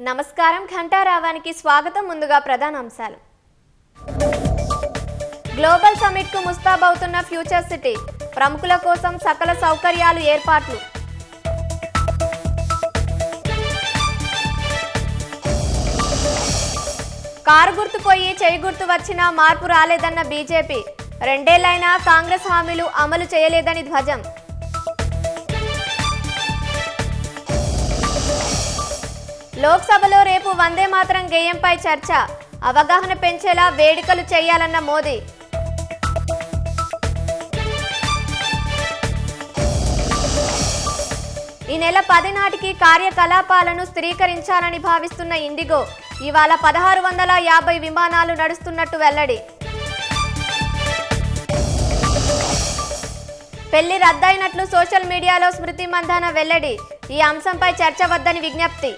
నమస్కారం ఘంటారావానికి స్వాగతం. ముందుగా ప్రధాన అంశాలు. గ్లోబల్ సమిట్ కు ముస్తాబవుతున్న ఫ్యూచర్ సిటీ, ప్రముఖుల కోసం సకల సౌకర్యాలు ఏర్పాట్లు. కారు గుర్తు పోయి చేయి గుర్తు వచ్చినా మార్పు రాలేదన్న బీజేపీ, రెండేళ్లైనా కాంగ్రెస్ హామీలు అమలు చేయలేదని ధ్వజం. లోక్సభలో రేపు వందే మాతరం గేయంపై చర్చ, అవగాహన పెంచేలా వేడుకలు చేయాలన్న మోదీ. ఈ నెల 10 నాటికి కార్యకలాపాలను స్థిరీకరించాలని భావిస్తున్న ఇండిగో ఇవాళ 1650 విమానాలు నడుస్తున్నట్టు వెల్లడి. పెళ్లి రద్దయినట్లు సోషల్ మీడియాలో స్మృతి మంధాన వెల్లడి. ఈ అంశంపై చర్చ వద్దని విజ్ఞప్తి.